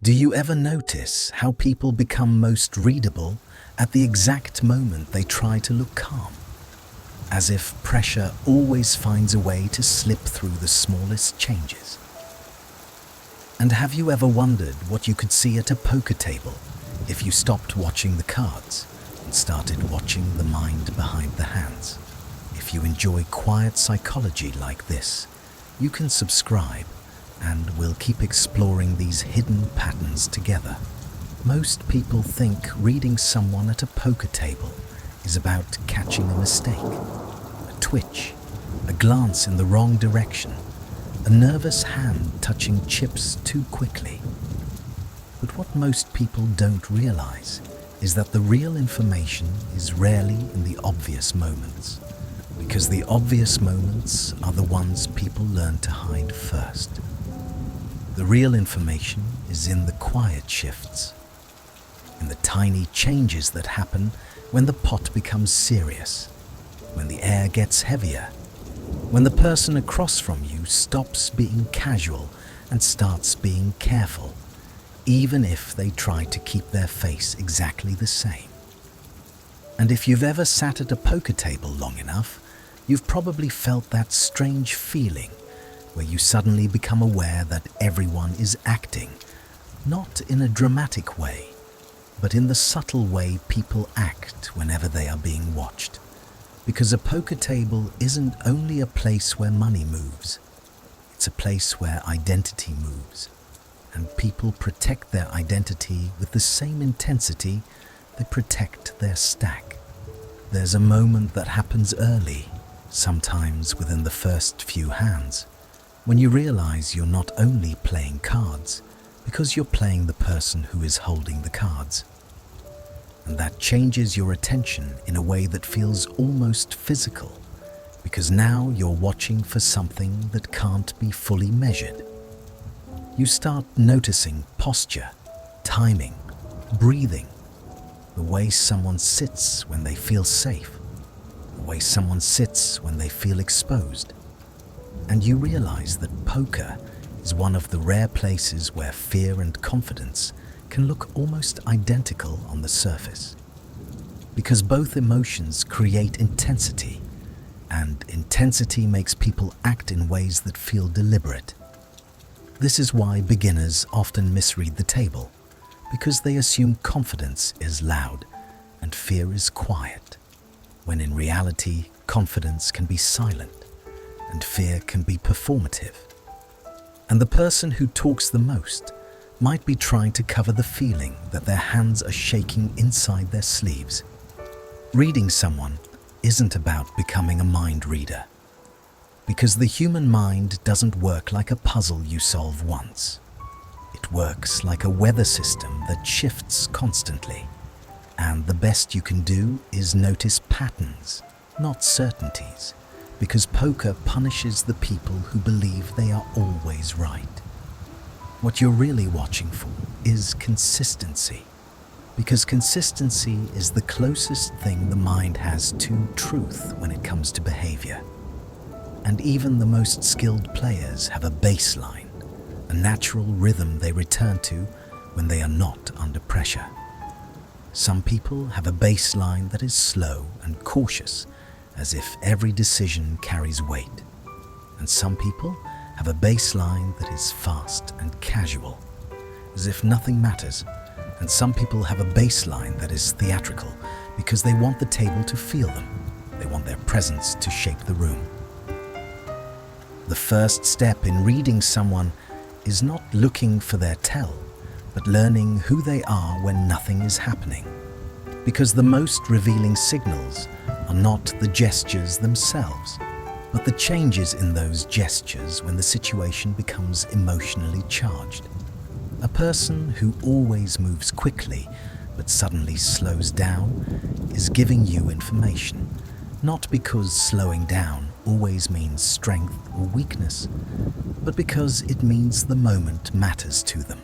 Do you ever notice how people become most readable at the exact moment they try to look calm? As if pressure always finds a way to slip through the smallest changes. And have you ever wondered what you could see at a poker table if you stopped watching the cards and started watching the mind behind the hands? If you enjoy quiet psychology like this, you can subscribe and we'll keep exploring these hidden patterns together. Most people think reading someone at a poker table is about catching a mistake, a twitch, a glance in the wrong direction, a nervous hand touching chips too quickly. But what most people don't realize is that the real information is rarely in the obvious moments, because the obvious moments are the ones people learn to hide first. The real information is in the quiet shifts, in the tiny changes that happen when the pot becomes serious, when the air gets heavier, when the person across from you stops being casual and starts being careful, even if they try to keep their face exactly the same. And if you've ever sat at a poker table long enough, you've probably felt that strange feeling where you suddenly become aware that everyone is acting, not in a dramatic way, but in the subtle way people act whenever they are being watched. Because a poker table isn't only a place where money moves, it's a place where identity moves, and people protect their identity with the same intensity they protect their stack. There's a moment that happens early, sometimes within the first few hands, when you realize you're not only playing cards, because you're playing the person who is holding the cards. And that changes your attention in a way that feels almost physical, because now you're watching for something that can't be fully measured. You start noticing posture, timing, breathing, the way someone sits when they feel safe, the way someone sits when they feel exposed. And you realize that poker is one of the rare places where fear and confidence can look almost identical on the surface. Because both emotions create intensity, and intensity makes people act in ways that feel deliberate. This is why beginners often misread the table, because they assume confidence is loud and fear is quiet, when in reality confidence can be silent and fear can be performative. And the person who talks the most might be trying to cover the feeling that their hands are shaking inside their sleeves. Reading someone isn't about becoming a mind reader, because the human mind doesn't work like a puzzle you solve once. It works like a weather system that shifts constantly, and the best you can do is notice patterns, not certainties, because poker punishes the people who believe they are always right. What you're really watching for is consistency, because consistency is the closest thing the mind has to truth when it comes to behavior. And even the most skilled players have a baseline, a natural rhythm they return to when they are not under pressure. Some people have a baseline that is slow and cautious, as if every decision carries weight. And some people have a baseline that is fast and casual, as if nothing matters. And some people have a baseline that is theatrical, because they want the table to feel them. They want their presence to shape the room. The first step in reading someone is not looking for their tell, but learning who they are when nothing is happening. Because the most revealing signals are not the gestures themselves, but the changes in those gestures when the situation becomes emotionally charged. A person who always moves quickly but suddenly slows down is giving you information, not because slowing down always means strength or weakness, but because it means the moment matters to them.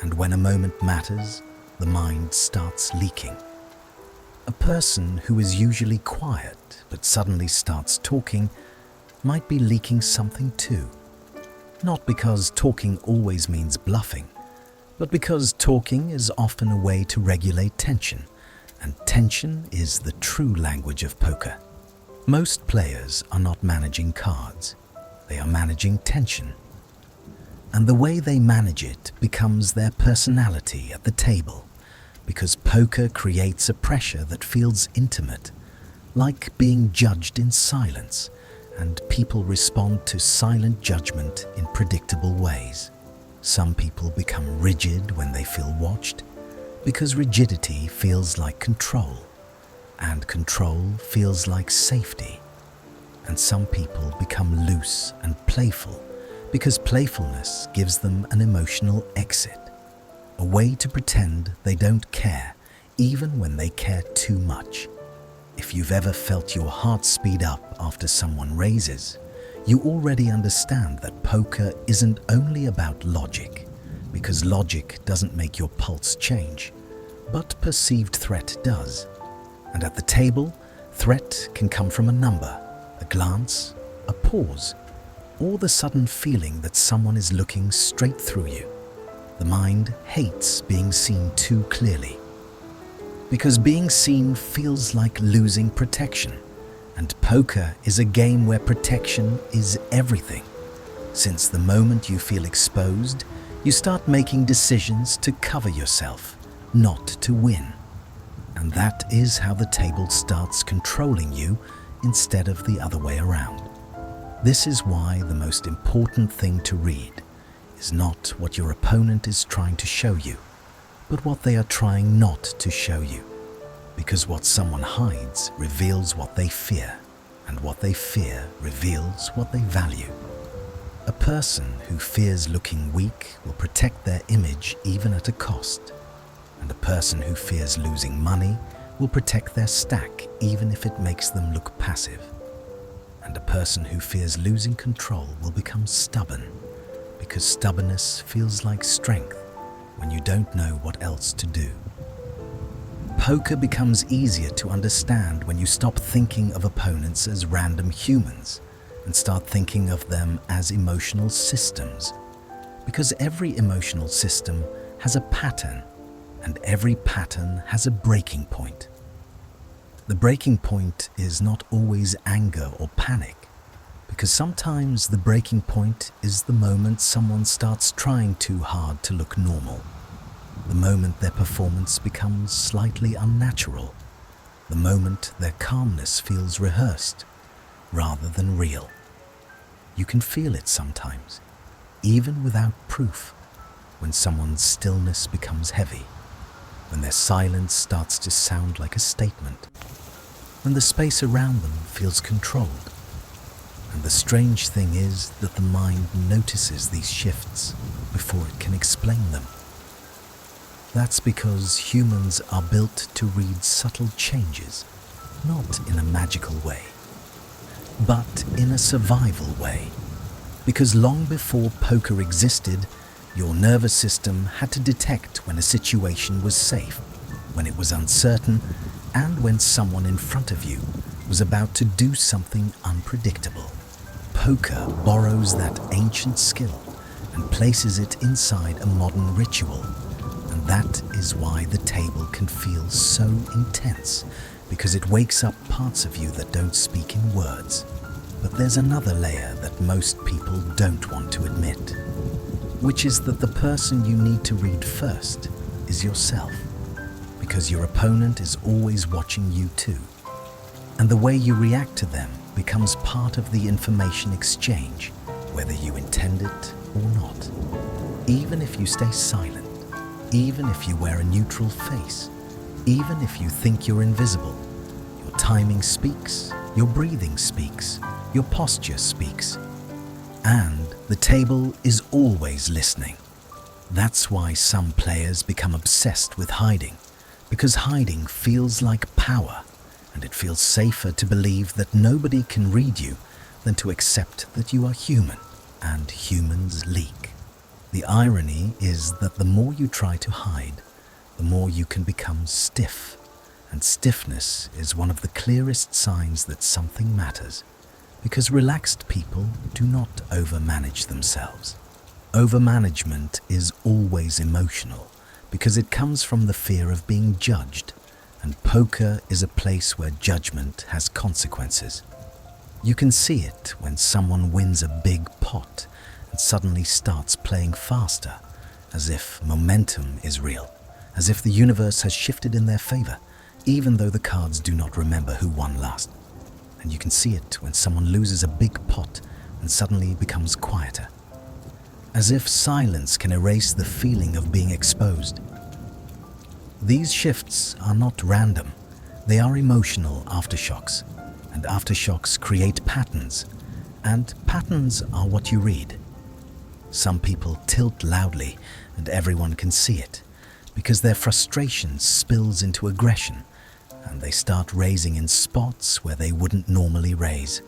And when a moment matters, the mind starts leaking. A person who is usually quiet but suddenly starts talking might be leaking something too. Not because talking always means bluffing, but because talking is often a way to regulate tension, and tension is the true language of poker. Most players are not managing cards, they are managing tension. And the way they manage it becomes their personality at the table, because poker creates a pressure that feels intimate, like being judged in silence, and people respond to silent judgment in predictable ways. Some people become rigid when they feel watched, because rigidity feels like control, and control feels like safety. And some people become loose and playful, because playfulness gives them an emotional exit, a way to pretend they don't care, even when they care too much. If you've ever felt your heart speed up after someone raises, you already understand that poker isn't only about logic, because logic doesn't make your pulse change, but perceived threat does. And at the table, threat can come from a number, a glance, a pause, or the sudden feeling that someone is looking straight through you. The mind hates being seen too clearly, because being seen feels like losing protection, and poker is a game where protection is everything. Since the moment you feel exposed, you start making decisions to cover yourself, not to win. And that is how the table starts controlling you instead of the other way around. This is why the most important thing to read is not what your opponent is trying to show you, but what they are trying not to show you. Because what someone hides reveals what they fear, and what they fear reveals what they value. A person who fears looking weak will protect their image even at a cost, and a person who fears losing money will protect their stack even if it makes them look passive. And a person who fears losing control will become stubborn, because stubbornness feels like strength when you don't know what else to do. Poker becomes easier to understand when you stop thinking of opponents as random humans and start thinking of them as emotional systems, because every emotional system has a pattern, and every pattern has a breaking point. The breaking point is not always anger or panic, because sometimes the breaking point is the moment someone starts trying too hard to look normal, the moment their performance becomes slightly unnatural, the moment their calmness feels rehearsed rather than real. You can feel it sometimes, even without proof, when someone's stillness becomes heavy, when their silence starts to sound like a statement, when the space around them feels controlled. And the strange thing is that the mind notices these shifts before it can explain them. That's because humans are built to read subtle changes, not in a magical way, but in a survival way. Because long before poker existed, your nervous system had to detect when a situation was safe, when it was uncertain, and when someone in front of you was about to do something unpredictable. Poker borrows that ancient skill and places it inside a modern ritual. And that is why the table can feel so intense, because it wakes up parts of you that don't speak in words. But there's another layer that most people don't want to admit, which is that the person you need to read first is yourself, because your opponent is always watching you too. And the way you react to them becomes part of the information exchange, whether you intend it or not. Even if you stay silent, even if you wear a neutral face, even if you think you're invisible, your timing speaks, your breathing speaks, your posture speaks. And the table is always listening. That's why some players become obsessed with hiding, because hiding feels like power, and it feels safer to believe that nobody can read you than to accept that you are human, and humans leak. The irony is that the more you try to hide, the more you can become stiff, and stiffness is one of the clearest signs that something matters, because relaxed people do not overmanage themselves. Overmanagement is always emotional because it comes from the fear of being judged, and poker is a place where judgment has consequences. You can see it when someone wins a big pot and suddenly starts playing faster, as if momentum is real, as if the universe has shifted in their favor, even though the cards do not remember who won last. And you can see it when someone loses a big pot and suddenly becomes quieter, as if silence can erase the feeling of being exposed. These shifts are not random, they are emotional aftershocks, and aftershocks create patterns, and patterns are what you read. Some people tilt loudly and everyone can see it, because their frustration spills into aggression, and they start raising in spots where they wouldn't normally raise,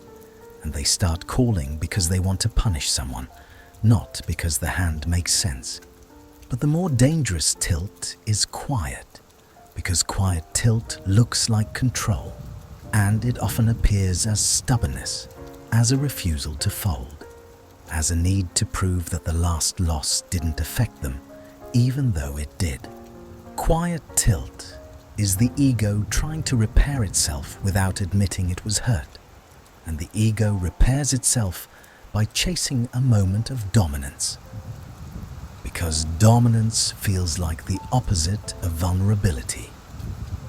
and they start calling because they want to punish someone, not because the hand makes sense. But the more dangerous tilt is quiet, because quiet tilt looks like control, and it often appears as stubbornness, as a refusal to fold, as a need to prove that the last loss didn't affect them, even though it did. Quiet tilt is the ego trying to repair itself without admitting it was hurt, and the ego repairs itself by chasing a moment of dominance. Because dominance feels like the opposite of vulnerability.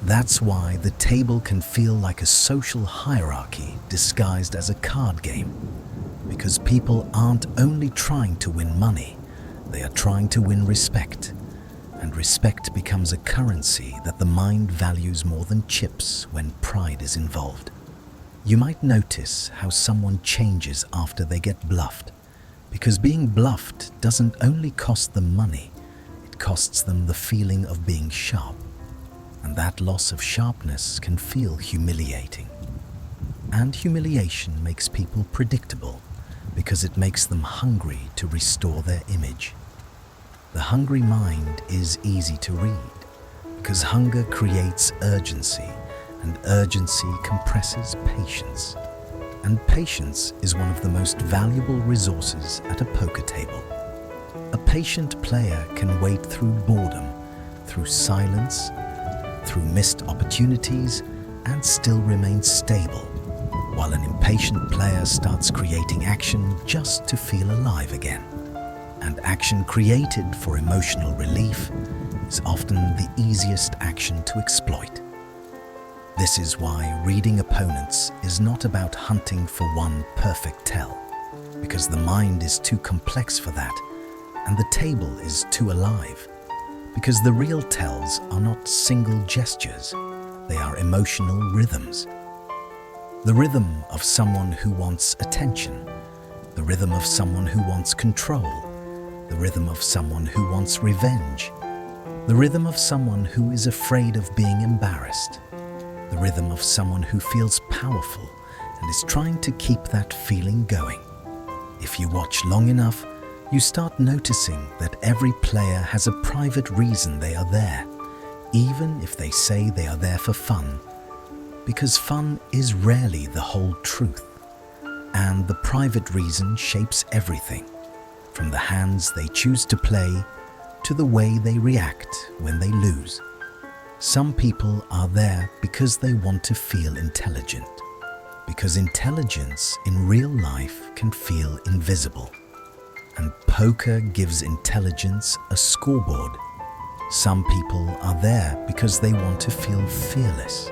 That's why the table can feel like a social hierarchy disguised as a card game. Because people aren't only trying to win money, they are trying to win respect. And respect becomes a currency that the mind values more than chips when pride is involved. You might notice how someone changes after they get bluffed, because being bluffed doesn't only cost them money, it costs them the feeling of being sharp. And that loss of sharpness can feel humiliating. And humiliation makes people predictable, because it makes them hungry to restore their image. The hungry mind is easy to read, because hunger creates urgency, and urgency compresses patience. And patience is one of the most valuable resources at a poker table. A patient player can wait through boredom, through silence, through missed opportunities, and still remain stable, while an impatient player starts creating action just to feel alive again. And action created for emotional relief is often the easiest action to exploit. This is why reading opponents is not about hunting for one perfect tell, because the mind is too complex for that, and the table is too alive, because the real tells are not single gestures, they are emotional rhythms. The rhythm of someone who wants attention, the rhythm of someone who wants control, the rhythm of someone who wants revenge, the rhythm of someone who is afraid of being embarrassed, the rhythm of someone who feels powerful and is trying to keep that feeling going. If you watch long enough, you start noticing that every player has a private reason they are there, even if they say they are there for fun, because fun is rarely the whole truth, and the private reason shapes everything, from the hands they choose to play to the way they react when they lose. Some people are there because they want to feel intelligent, because intelligence in real life can feel invisible, and poker gives intelligence a scoreboard. Some people are there because they want to feel fearless,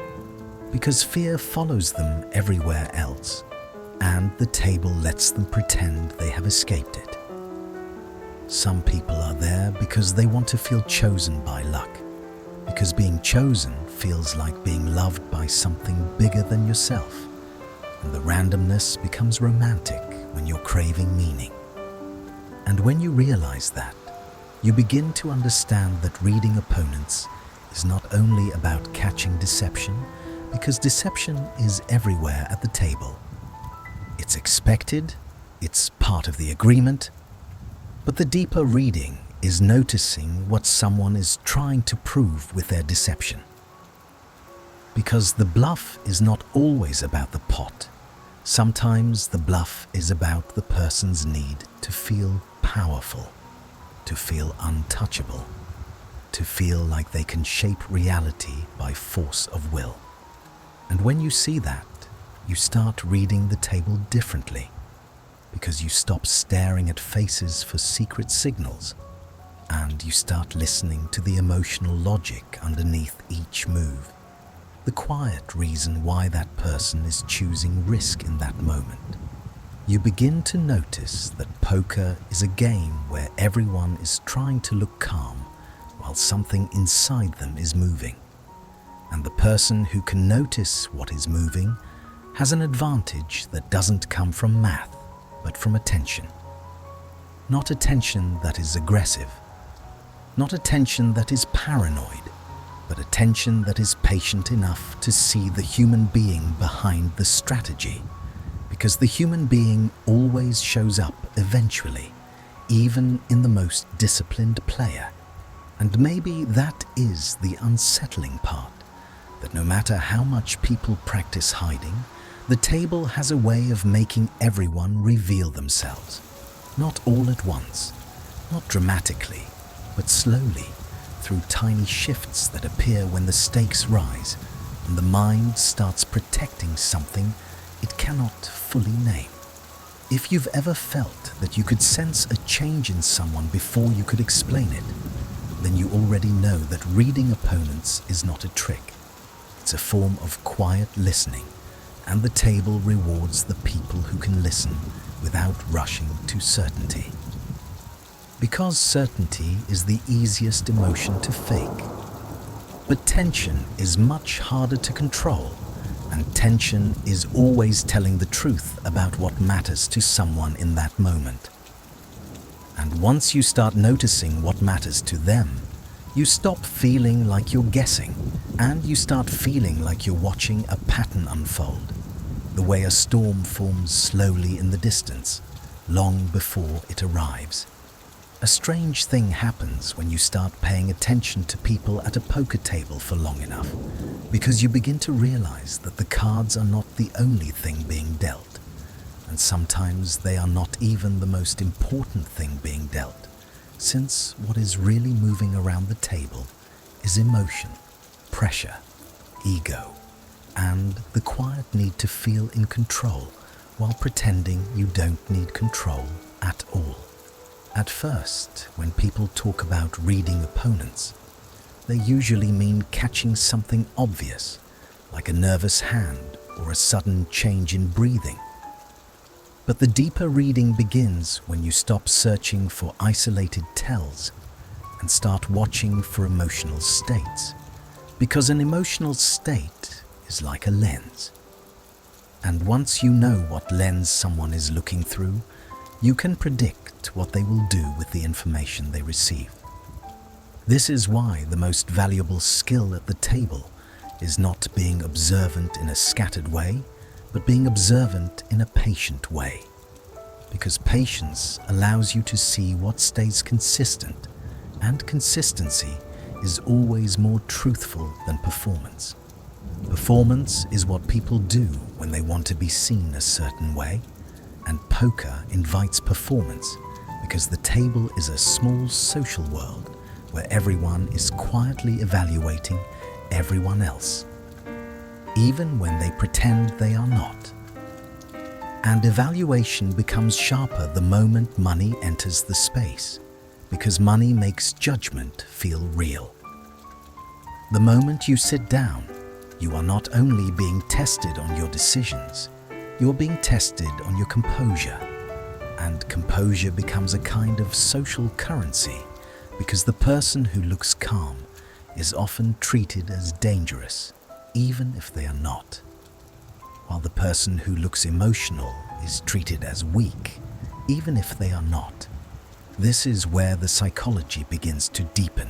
because fear follows them everywhere else, and the table lets them pretend they have escaped it. Some people are there because they want to feel chosen by luck, because being chosen feels like being loved by something bigger than yourself, and the randomness becomes romantic when you're craving meaning. And when you realize that, you begin to understand that reading opponents is not only about catching deception, because deception is everywhere at the table. It's expected, it's part of the agreement, but the deeper reading is noticing what someone is trying to prove with their deception. Because the bluff is not always about the pot. Sometimes the bluff is about the person's need to feel powerful, to feel untouchable, to feel like they can shape reality by force of will. And when you see that, you start reading the table differently, because you stop staring at faces for secret signals, and you start listening to the emotional logic underneath each move, the quiet reason why that person is choosing risk in that moment. You begin to notice that poker is a game where everyone is trying to look calm while something inside them is moving. And the person who can notice what is moving has an advantage that doesn't come from math, but from attention. Not attention that is aggressive, not attention that is paranoid, but attention that is patient enough to see the human being behind the strategy. Because the human being always shows up eventually, even in the most disciplined player. And maybe that is the unsettling part, that no matter how much people practice hiding, the table has a way of making everyone reveal themselves. Not all at once, not dramatically, but slowly, through tiny shifts that appear when the stakes rise and the mind starts protecting something it cannot fully name. If you've ever felt that you could sense a change in someone before you could explain it, then you already know that reading opponents is not a trick. It's a form of quiet listening, and the table rewards the people who can listen without rushing to certainty. Because certainty is the easiest emotion to fake. But tension is much harder to control, and tension is always telling the truth about what matters to someone in that moment. And once you start noticing what matters to them, you stop feeling like you're guessing, and you start feeling like you're watching a pattern unfold, the way a storm forms slowly in the distance, long before it arrives. A strange thing happens when you start paying attention to people at a poker table for long enough, because you begin to realize that the cards are not the only thing being dealt, and sometimes they are not even the most important thing being dealt, since what is really moving around the table is emotion, pressure, ego, and the quiet need to feel in control while pretending you don't need control at all. At first, when people talk about reading opponents, they usually mean catching something obvious, like a nervous hand or a sudden change in breathing. But the deeper reading begins when you stop searching for isolated tells and start watching for emotional states, because an emotional state is like a lens. And once you know what lens someone is looking through, you can predict what they will do with the information they receive. This is why the most valuable skill at the table is not being observant in a scattered way, but being observant in a patient way. Because patience allows you to see what stays consistent, and consistency is always more truthful than performance. Performance is what people do when they want to be seen a certain way, and poker invites performance because the table is a small social world where everyone is quietly evaluating everyone else, even when they pretend they are not. And evaluation becomes sharper the moment money enters the space, because money makes judgment feel real. The moment you sit down, you are not only being tested on your decisions, you are being tested on your composure. And composure becomes a kind of social currency, because the person who looks calm is often treated as dangerous, even if they are not, while the person who looks emotional is treated as weak, even if they are not. This is where the psychology begins to deepen,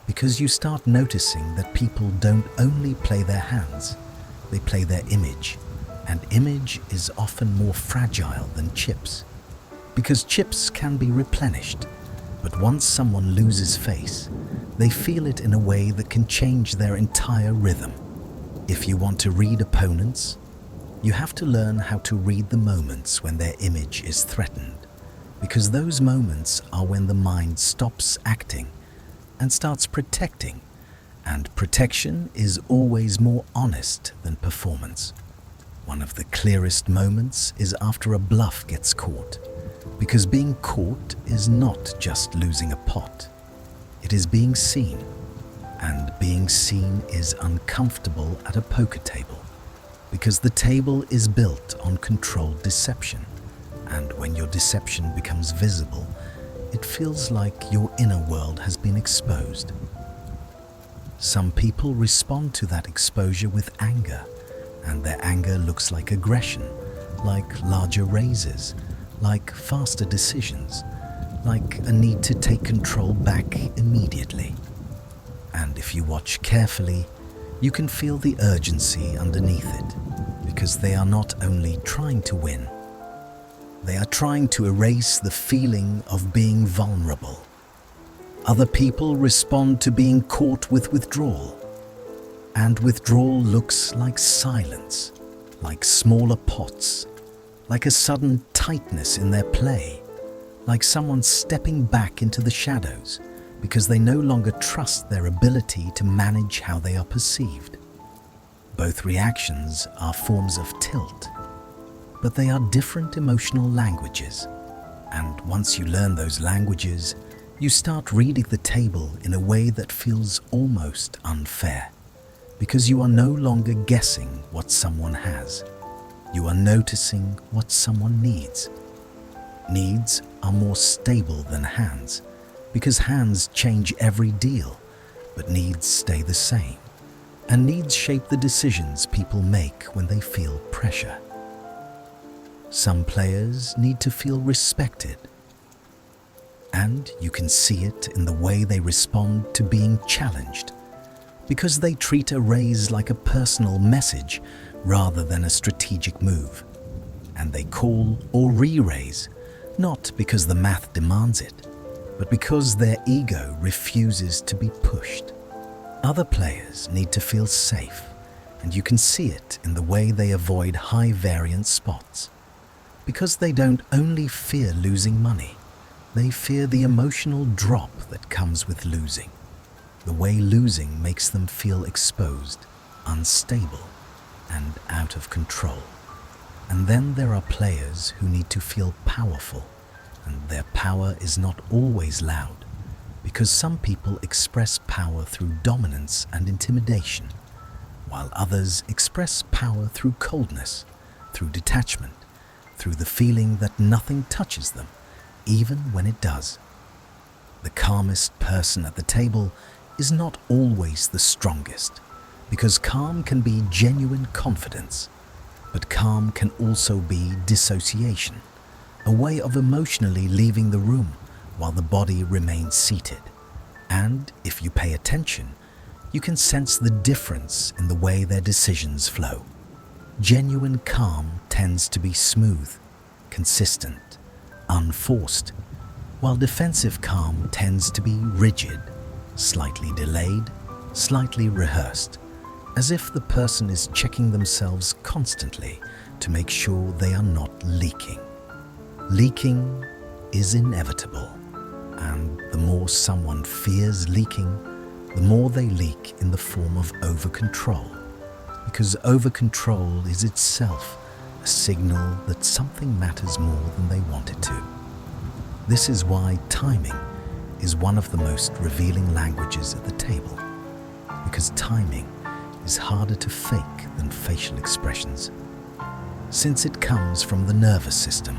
because you start noticing that people don't only play their hands, they play their image, and image is often more fragile than chips, because chips can be replenished, but once someone loses face, they feel it in a way that can change their entire rhythm. If you want to read opponents, you have to learn how to read the moments when their image is threatened, because those moments are when the mind stops acting and starts protecting, and protection is always more honest than performance. One of the clearest moments is after a bluff gets caught, because being caught is not just losing a pot, it is being seen, and being seen is uncomfortable at a poker table, because the table is built on controlled deception, and when your deception becomes visible, it feels like your inner world has been exposed. Some people respond to that exposure with anger, and their anger looks like aggression, like larger raises, like faster decisions, like a need to take control back immediately. And if you watch carefully, you can feel the urgency underneath it, because they are not only trying to win, they are trying to erase the feeling of being vulnerable. Other people respond to being caught with withdrawal, and withdrawal looks like silence, like smaller pots, like a sudden tightness in their play, like someone stepping back into the shadows because they no longer trust their ability to manage how they are perceived. Both reactions are forms of tilt, but they are different emotional languages, and once you learn those languages, you start reading the table in a way that feels almost unfair, because you are no longer guessing what someone has. You are noticing what someone needs. Needs are more stable than hands, because hands change every deal, but needs stay the same, and needs shape the decisions people make when they feel pressure. Some players need to feel respected, and you can see it in the way they respond to being challenged, because they treat a raise like a personal message rather than a strategic move, and they call or re-raise not because the math demands it, but because their ego refuses to be pushed. Other players need to feel safe, and you can see it in the way they avoid high variance spots, because they don't only fear losing money, they fear the emotional drop that comes with losing. The way losing makes them feel exposed, unstable, and out of control. And then there are players who need to feel powerful, and their power is not always loud, because some people express power through dominance and intimidation, while others express power through coldness, through detachment, through the feeling that nothing touches them, even when it does. The calmest person at the table is not always the strongest, because calm can be genuine confidence, but calm can also be dissociation, a way of emotionally leaving the room while the body remains seated. And if you pay attention, you can sense the difference in the way their decisions flow. Genuine calm tends to be smooth, consistent, unforced, while defensive calm tends to be rigid, slightly delayed, slightly rehearsed, as if the person is checking themselves constantly to make sure they are not leaking. Leaking is inevitable, and the more someone fears leaking, the more they leak in the form of over-control, because over-control is itself a signal that something matters more than they want it to. This is why timing is one of the most revealing languages at the table, because timing is harder to fake than facial expressions, since it comes from the nervous system,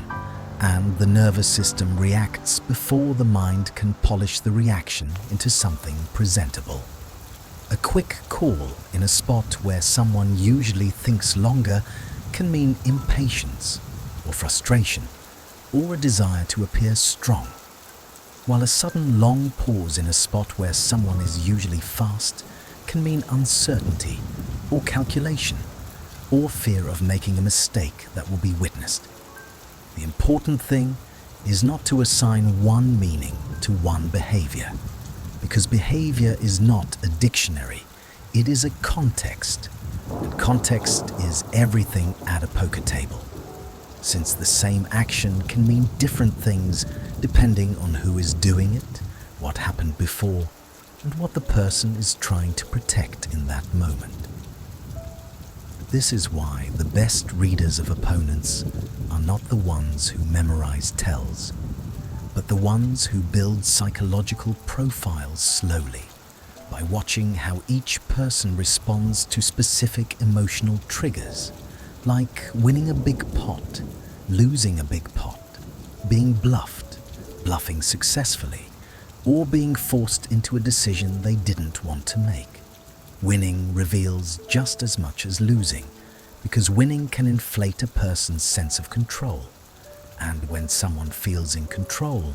and the nervous system reacts before the mind can polish the reaction into something presentable. A quick call in a spot where someone usually thinks longer can mean impatience or frustration or a desire to appear strong, while a sudden long pause in a spot where someone is usually fast can mean uncertainty or calculation or fear of making a mistake that will be witnessed. The important thing is not to assign one meaning to one behavior, because behavior is not a dictionary, it is a context, and context is everything at a poker table. since the same action can mean different things depending on who is doing it, what happened before, and what the person is trying to protect in that moment. This is why the best readers of opponents are not the ones who memorize tells, but the ones who build psychological profiles slowly by watching how each person responds to specific emotional triggers, like winning a big pot, losing a big pot, being bluffed, bluffing successfully, or being forced into a decision they didn't want to make. Winning reveals just as much as losing, because winning can inflate a person's sense of control. And when someone feels in control,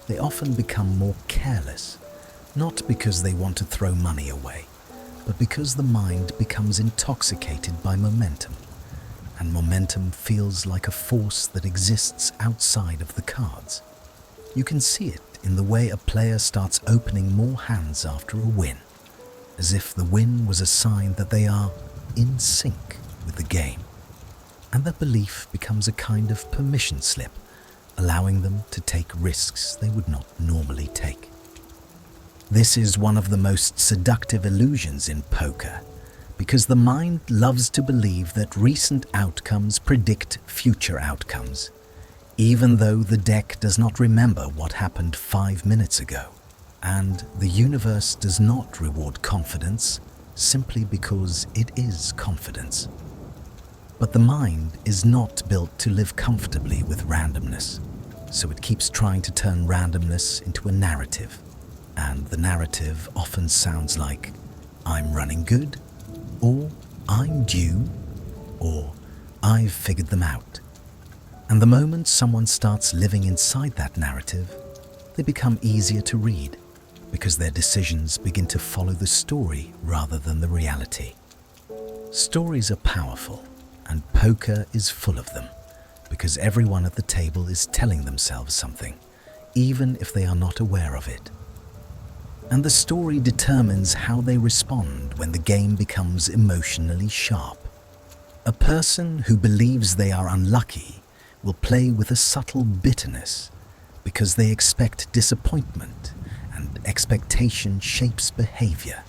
they often become more careless, not because they want to throw money away, but because the mind becomes intoxicated by momentum, and momentum feels like a force that exists outside of the cards. You can see it in the way a player starts opening more hands after a win, as if the win was a sign that they are in sync with the game. And that belief becomes a kind of permission slip, allowing them to take risks they would not normally take. This is one of the most seductive illusions in poker, because the mind loves to believe that recent outcomes predict future outcomes, even though the deck does not remember what happened 5 minutes ago. And the universe does not reward confidence simply because it is confidence. But the mind is not built to live comfortably with randomness, so it keeps trying to turn randomness into a narrative. And the narrative often sounds like, "I'm running good," or "I'm due," or "I've figured them out." And the moment someone starts living inside that narrative, they become easier to read, because their decisions begin to follow the story rather than the reality. Stories are powerful, and poker is full of them, because everyone at the table is telling themselves something, even if they are not aware of it. And the story determines how they respond when the game becomes emotionally sharp. A person who believes they are unlucky will play with a subtle bitterness, because they expect disappointment, and expectation shapes behavior,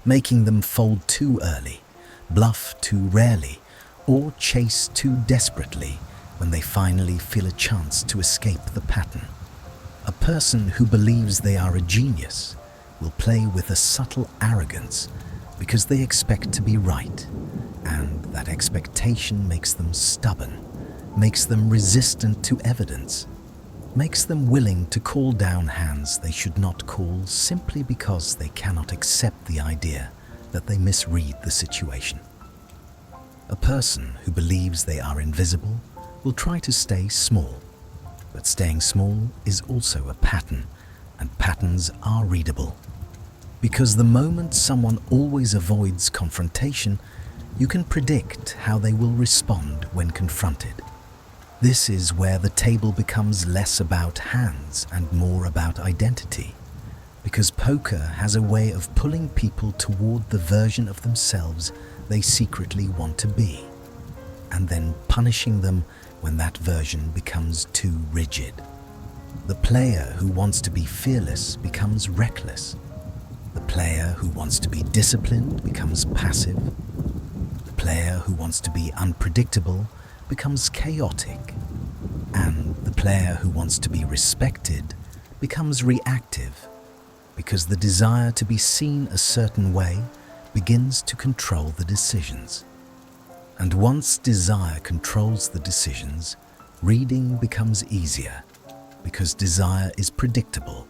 making them fold too early, bluff too rarely, or chase too desperately when they finally feel a chance to escape the pattern. A person who believes they are a genius will play with a subtle arrogance because they expect to be right, and that expectation makes them stubborn, makes them resistant to evidence, makes them willing to call down hands they should not call simply because they cannot accept the idea that they misread the situation. A person who believes they are invisible will try to stay small, but staying small is also a pattern, and patterns are readable. Because the moment someone always avoids confrontation, you can predict how they will respond when confronted. This is where the table becomes less about hands and more about identity, because poker has a way of pulling people toward the version of themselves they secretly want to be, and then punishing them when that version becomes too rigid. The player who wants to be fearless becomes reckless. The player who wants to be disciplined becomes passive. The player who wants to be unpredictable becomes chaotic. And the player who wants to be respected becomes reactive, because the desire to be seen a certain way begins to control the decisions. And once desire controls the decisions, reading becomes easier, because desire is predictable,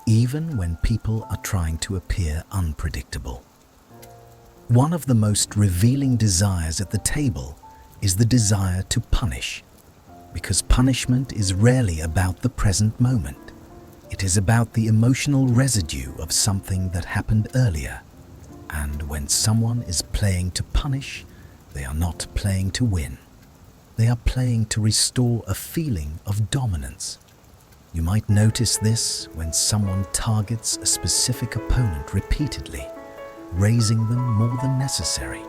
even when people are trying to appear unpredictable. One of the most revealing desires at the table is the desire to punish, because punishment is rarely about the present moment. It is about the emotional residue of something that happened earlier. And when someone is playing to punish, they are not playing to win. They are playing to restore a feeling of dominance. You might notice this when someone targets a specific opponent repeatedly, raising them more than necessary,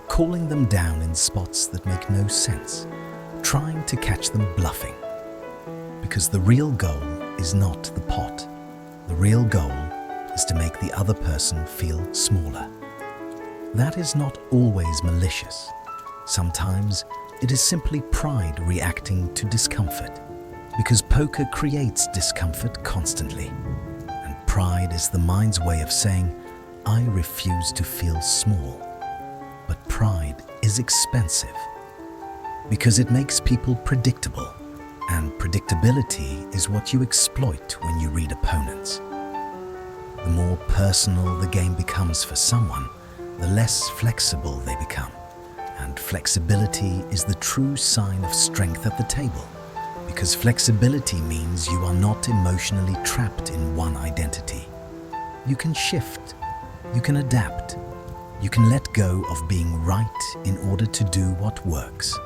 calling them down in spots that make no sense, trying to catch them bluffing. Because the real goal is not the pot. The real goal is to make the other person feel smaller. That is not always malicious. Sometimes it is simply pride reacting to discomfort, because poker creates discomfort constantly. And pride is the mind's way of saying, I refuse to feel small. But pride is expensive, because it makes people predictable, and predictability is what you exploit when you read opponents. The more personal the game becomes for someone, the less flexible they become. And flexibility is the true sign of strength at the table, because flexibility means you are not emotionally trapped in one identity. You can shift, you can adapt, you can let go of being right in order to do what works.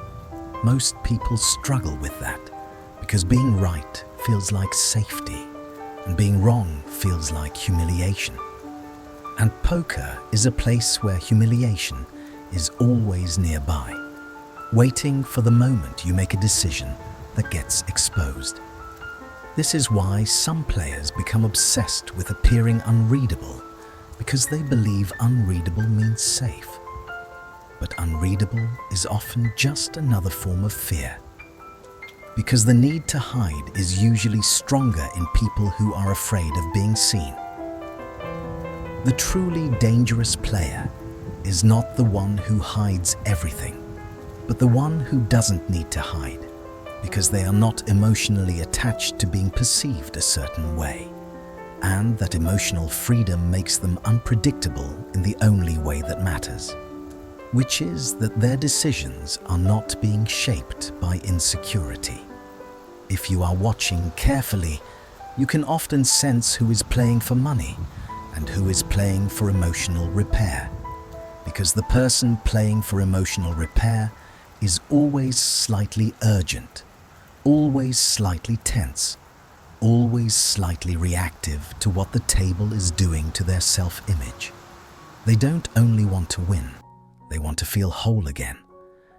Most people struggle with that, because being right feels like safety, and being wrong feels like humiliation. And poker is a place where humiliation is always nearby, waiting for the moment you make a decision that gets exposed. This is why some players become obsessed with appearing unreadable, because they believe unreadable means safe. But unreadable is often just another form of fear, because the need to hide is usually stronger in people who are afraid of being seen. The truly dangerous player is not the one who hides everything, but the one who doesn't need to hide, because they are not emotionally attached to being perceived a certain way, and that emotional freedom makes them unpredictable in the only way that matters, which is that their decisions are not being shaped by insecurity. If you are watching carefully, you can often sense who is playing for money and who is playing for emotional repair, because the person playing for emotional repair is always slightly urgent, always slightly tense, always slightly reactive to what the table is doing to their self-image. They don't only want to win, they want to feel whole again,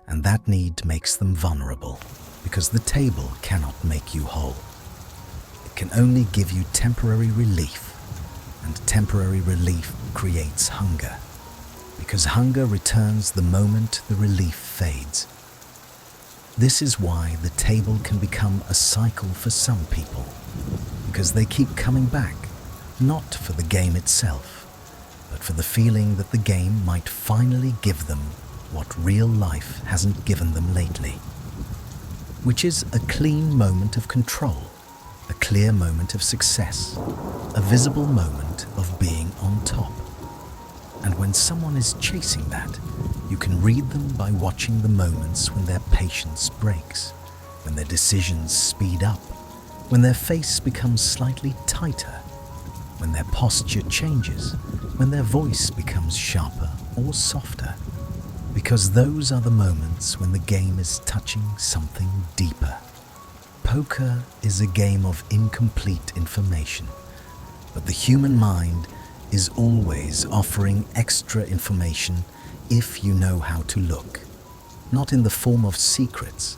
and that need makes them vulnerable, because the table cannot make you whole. It can only give you temporary relief, and temporary relief creates hunger, because hunger returns the moment the relief fades. This is why the table can become a cycle for some people, because they keep coming back, not for the game itself, but for the feeling that the game might finally give them what real life hasn't given them lately, which is a clean moment of control, a clear moment of success, a visible moment of being on top. And when someone is chasing that, you can read them by watching the moments when their patience breaks, when their decisions speed up, when their face becomes slightly tighter, when their posture changes, when their voice becomes sharper or softer, because those are the moments when the game is touching something deeper. Poker is a game of incomplete information, but the human mind is always offering extra information if you know how to look, not in the form of secrets,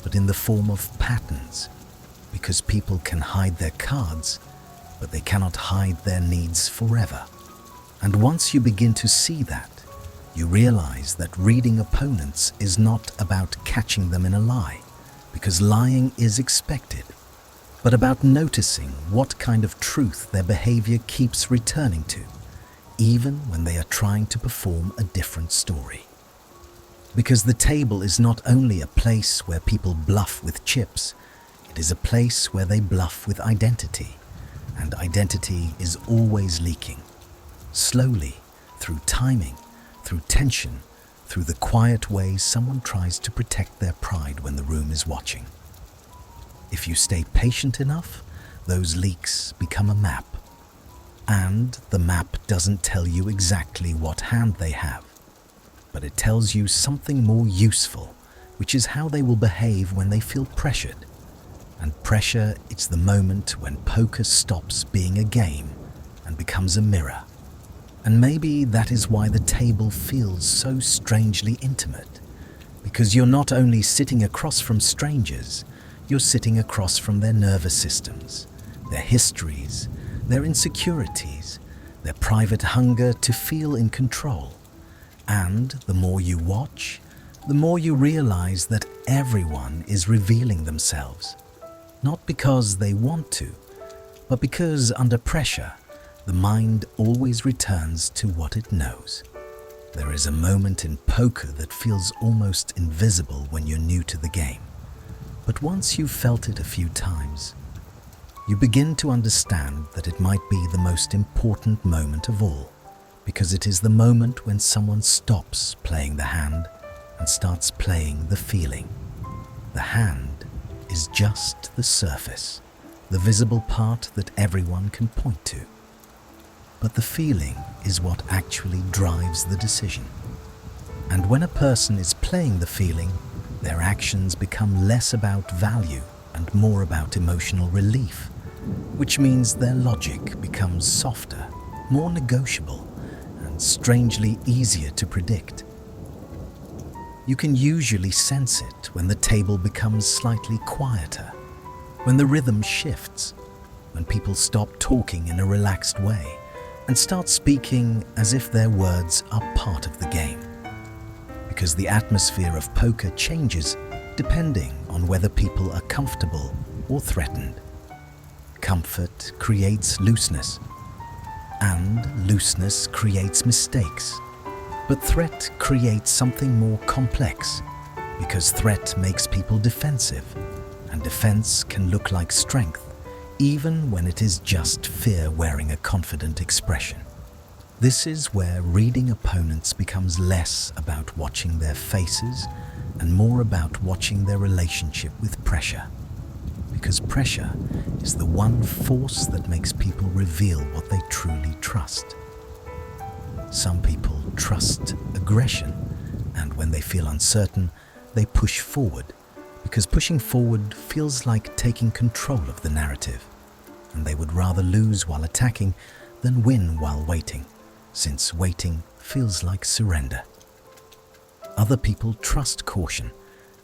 but in the form of patterns, because people can hide their cards, but they cannot hide their needs forever. And once you begin to see that, you realize that reading opponents is not about catching them in a lie, because lying is expected, but about noticing what kind of truth their behavior keeps returning to, even when they are trying to perform a different story. Because the table is not only a place where people bluff with chips, it is a place where they bluff with identity, and identity is always leaking, slowly, through timing, through tension, through the quiet ways someone tries to protect their pride when the room is watching. If you stay patient enough, those leaks become a map. And the map doesn't tell you exactly what hand they have, but it tells you something more useful, which is how they will behave when they feel pressured. And pressure, it's the moment when poker stops being a game and becomes a mirror. And maybe that is why the table feels so strangely intimate, because you're not only sitting across from strangers, you're sitting across from their nervous systems, their histories, their insecurities, their private hunger to feel in control. And the more you watch, the more you realize that everyone is revealing themselves, not because they want to, but because under pressure, the mind always returns to what it knows. There is a moment in poker that feels almost invisible when you're new to the game. But once you've felt it a few times, you begin to understand that it might be the most important moment of all, because it is the moment when someone stops playing the hand and starts playing the feeling. The hand is just the surface, the visible part that everyone can point to. But the feeling is what actually drives the decision. And when a person is playing the feeling, their actions become less about value and more about emotional relief, which means their logic becomes softer, more negotiable, and strangely easier to predict. You can usually sense it when the table becomes slightly quieter, when the rhythm shifts, when people stop talking in a relaxed way and start speaking as if their words are part of the game. Because the atmosphere of poker changes depending on whether people are comfortable or threatened. Comfort creates looseness, and looseness creates mistakes. But threat creates something more complex, because threat makes people defensive, and defense can look like strength, even when it is just fear wearing a confident expression. This is where reading opponents becomes less about watching their faces and more about watching their relationship with pressure. Because pressure is the one force that makes people reveal what they truly trust. Some people trust aggression, and when they feel uncertain, they push forward, because pushing forward feels like taking control of the narrative, and they would rather lose while attacking than win while waiting, since waiting feels like surrender. Other people trust caution,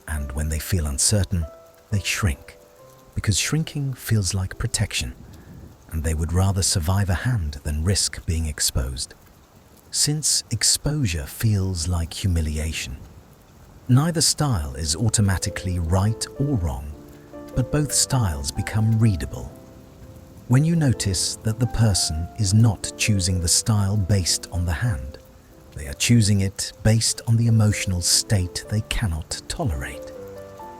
and when they feel uncertain, they shrink, because shrinking feels like protection, and they would rather survive a hand than risk being exposed. Since exposure feels like humiliation, neither style is automatically right or wrong, but both styles become readable. When you notice that the person is not choosing the style based on the hand, they are choosing it based on the emotional state they cannot tolerate.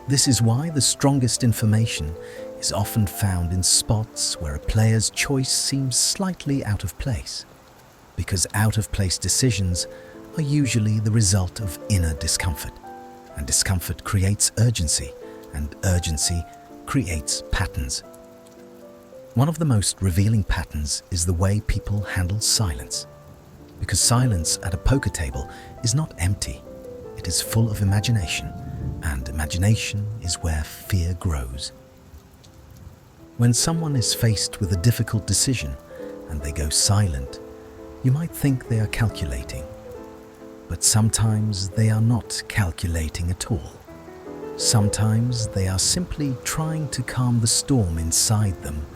This is why the strongest information is often found in spots where a player's choice seems slightly out of place, because out-of-place decisions are usually the result of inner discomfort, and discomfort creates urgency, and urgency creates patterns. One of the most revealing patterns is the way people handle silence, because silence at a poker table is not empty, it is full of imagination, and imagination is where fear grows. When someone is faced with a difficult decision and they go silent, you might think they are calculating, but sometimes they are not calculating at all. Sometimes they are simply trying to calm the storm inside them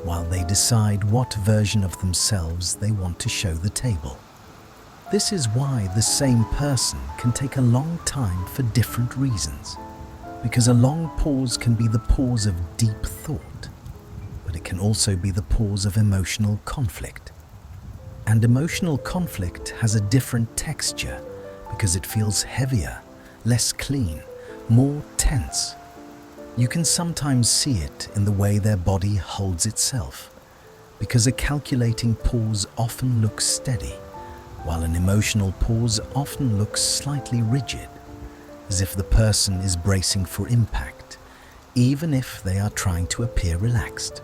while they decide what version of themselves they want to show the table. This is why the same person can take a long time for different reasons, because a long pause can be the pause of deep thought, but it can also be the pause of emotional conflict. And emotional conflict has a different texture because it feels heavier, less clean, more tense. You can sometimes see it in the way their body holds itself, because a calculating pause often looks steady, while an emotional pause often looks slightly rigid, as if the person is bracing for impact, even if they are trying to appear relaxed.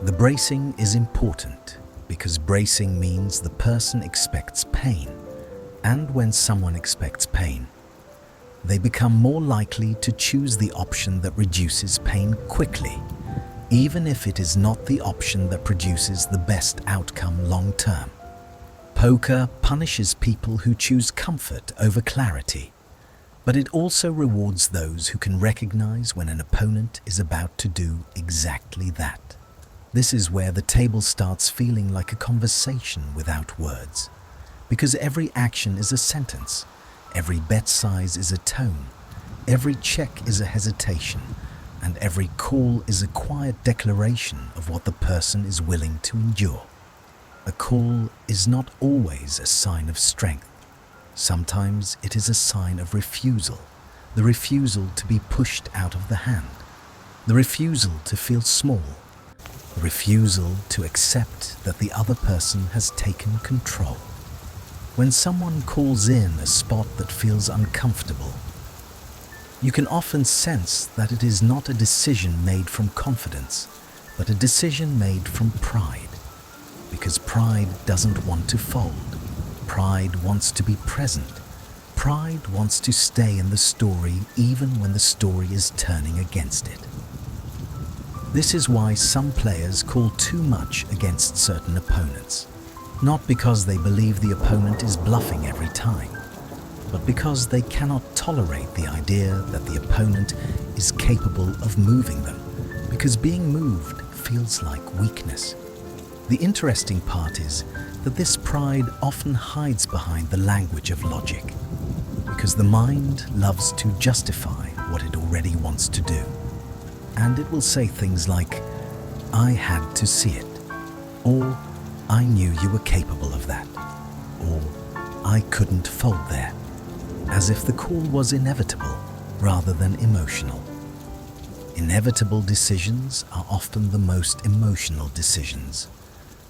The bracing is important, because bracing means the person expects pain, and when someone expects pain, they become more likely to choose the option that reduces pain quickly, even if it is not the option that produces the best outcome long term. Poker punishes people who choose comfort over clarity, But it also rewards those who can recognize when an opponent is about to do exactly that. This is where the table starts feeling like a conversation without words, because every action is a sentence, every bet size is a tone, every check is a hesitation, and every call is a quiet declaration of what the person is willing to endure. A call is not always a sign of strength. Sometimes it is a sign of refusal, the refusal to be pushed out of the hand, the refusal to feel small, the refusal to accept that the other person has taken control. When someone calls in a spot that feels uncomfortable, you can often sense that it is not a decision made from confidence, but a decision made from pride. Because pride doesn't want to fold. Pride wants to be present. Pride wants to stay in the story even when the story is turning against it. This is why some players call too much against certain opponents. Not because they believe the opponent is bluffing every time, but because they cannot tolerate the idea that the opponent is capable of moving them, because being moved feels like weakness. The interesting part is that this pride often hides behind the language of logic, because the mind loves to justify what it already wants to do. And it will say things like, "I had to see it," or "I knew you were capable of that," or "I couldn't fold there," as if the call was inevitable rather than emotional. Inevitable decisions are often the most emotional decisions,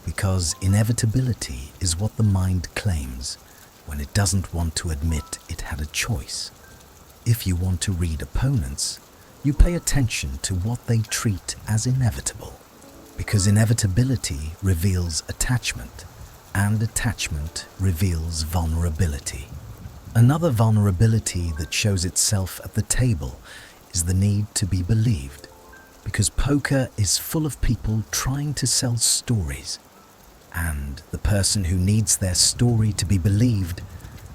because inevitability is what the mind claims when it doesn't want to admit it had a choice. If you want to read opponents, you pay attention to what they treat as inevitable, because inevitability reveals attachment, and attachment reveals vulnerability. Another vulnerability that shows itself at the table is the need to be believed, because poker is full of people trying to sell stories, and the person who needs their story to be believed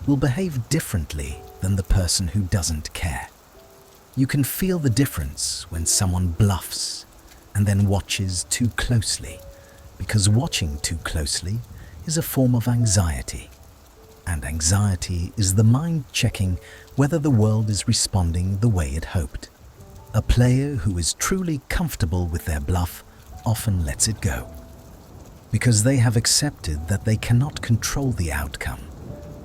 will behave differently than the person who doesn't care. You can feel the difference when someone bluffs and then watches too closely, because watching too closely is a form of anxiety. And anxiety is the mind checking whether the world is responding the way it hoped. A player who is truly comfortable with their bluff often lets it go, because they have accepted that they cannot control the outcome,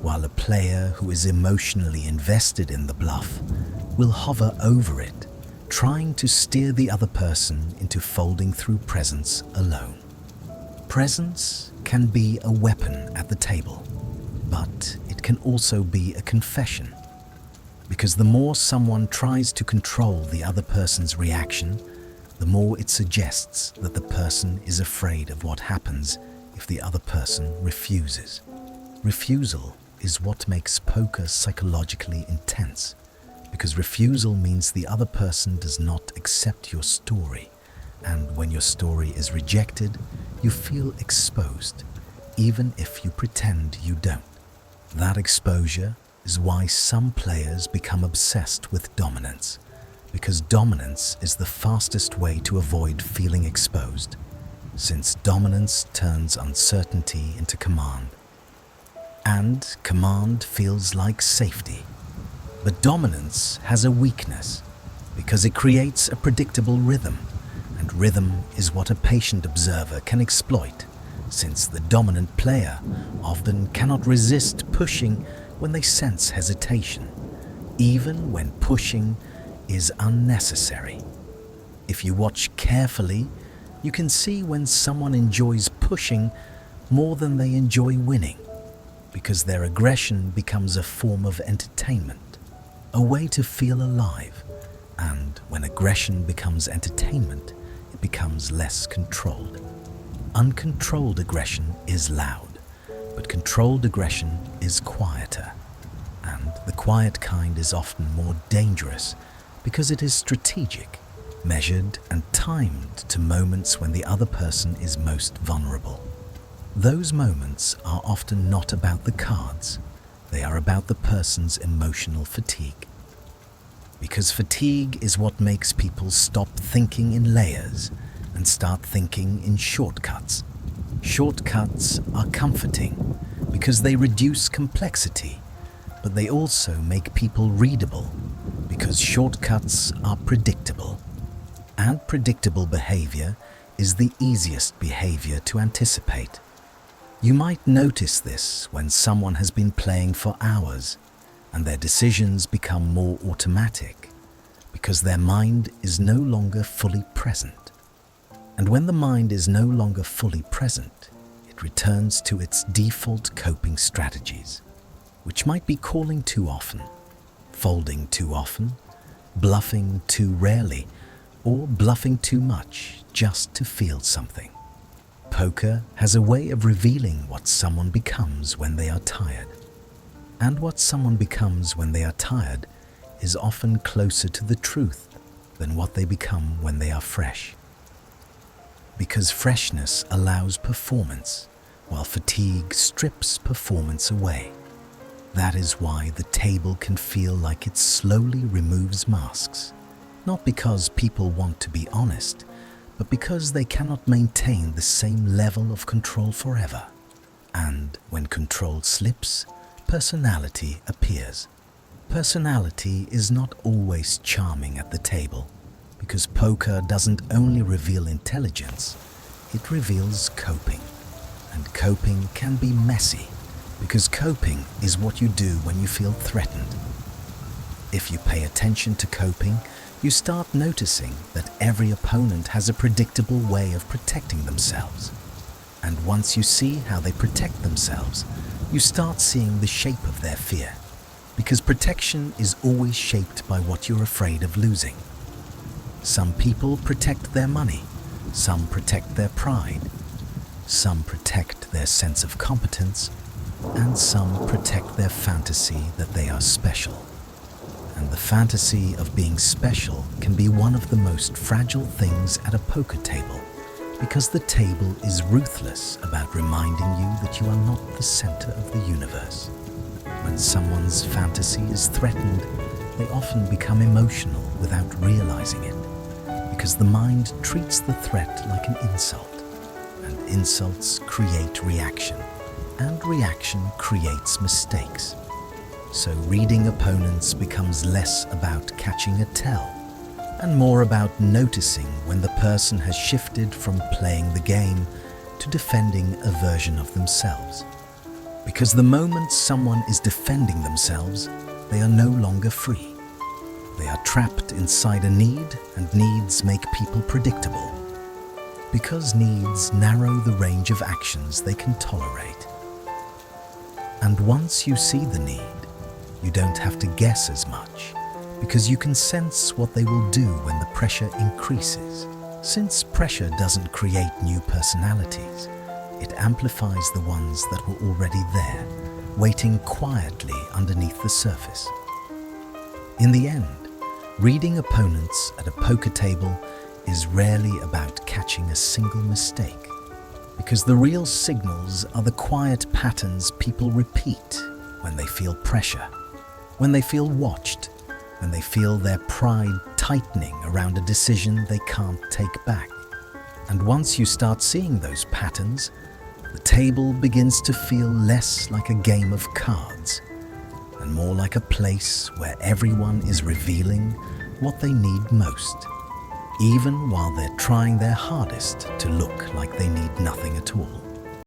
while a player who is emotionally invested in the bluff will hover over it, trying to steer the other person into folding through presence alone. Presence can be a weapon at the table, but it can also be a confession, because the more someone tries to control the other person's reaction, the more it suggests that the person is afraid of what happens if the other person refuses. Refusal is what makes poker psychologically intense, because refusal means the other person does not accept your story, and when your story is rejected, you feel exposed, even if you pretend you don't. That exposure is why some players become obsessed with dominance, because dominance is the fastest way to avoid feeling exposed, since dominance turns uncertainty into command. And command feels like safety. But dominance has a weakness, because it creates a predictable rhythm, and rhythm is what a patient observer can exploit, since the dominant player often cannot resist pushing when they sense hesitation, even when pushing is unnecessary. If you watch carefully, you can see when someone enjoys pushing more than they enjoy winning, because their aggression becomes a form of entertainment, a way to feel alive, and when aggression becomes entertainment, it becomes less controlled. Uncontrolled aggression is loud, but controlled aggression is quieter, and the quiet kind is often more dangerous because it is strategic, measured and timed to moments when the other person is most vulnerable. Those moments are often not about the cards, they are about the person's emotional fatigue. Because fatigue is what makes people stop thinking in layers and start thinking in shortcuts. Shortcuts are comforting because they reduce complexity, but they also make people readable because shortcuts are predictable. And predictable behavior is the easiest behavior to anticipate. You might notice this when someone has been playing for hours and their decisions become more automatic because their mind is no longer fully present. And when the mind is no longer fully present, it returns to its default coping strategies, which might be calling too often, folding too often, bluffing too rarely, or bluffing too much just to feel something. Poker has a way of revealing what someone becomes when they are tired. And what someone becomes when they are tired is often closer to the truth than what they become when they are fresh. Because freshness allows performance, while fatigue strips performance away. That is why the table can feel like it slowly removes masks. Not because people want to be honest, but because they cannot maintain the same level of control forever. And when control slips, personality appears. Personality is not always charming at the table, because poker doesn't only reveal intelligence, it reveals coping. And coping can be messy, because coping is what you do when you feel threatened. If you pay attention to coping, you start noticing that every opponent has a predictable way of protecting themselves. And once you see how they protect themselves, you start seeing the shape of their fear, because protection is always shaped by what you're afraid of losing. Some people protect their money, some protect their pride, some protect their sense of competence, and some protect their fantasy that they are special. And the fantasy of being special can be one of the most fragile things at a poker table, because the table is ruthless about reminding you that you are not the center of the universe. When someone's fantasy is threatened, they often become emotional without realizing it, because the mind treats the threat like an insult, and insults create reaction, and reaction creates mistakes. So reading opponents becomes less about catching a tell, and more about noticing when the person has shifted from playing the game to defending a version of themselves. Because the moment someone is defending themselves, they are no longer free. They are trapped inside a need, and needs make people predictable. Because needs narrow the range of actions they can tolerate. And once you see the need, you don't have to guess as much, because you can sense what they will do when the pressure increases. Since pressure doesn't create new personalities, it amplifies the ones that were already there, waiting quietly underneath the surface. In the end, reading opponents at a poker table is rarely about catching a single mistake, because the real signals are the quiet patterns people repeat when they feel pressure, when they feel watched, when they feel their pride tightening around a decision they can't take back. And once you start seeing those patterns, the table begins to feel less like a game of cards and more like a place where everyone is revealing what they need most, even while they're trying their hardest to look like they need nothing at all.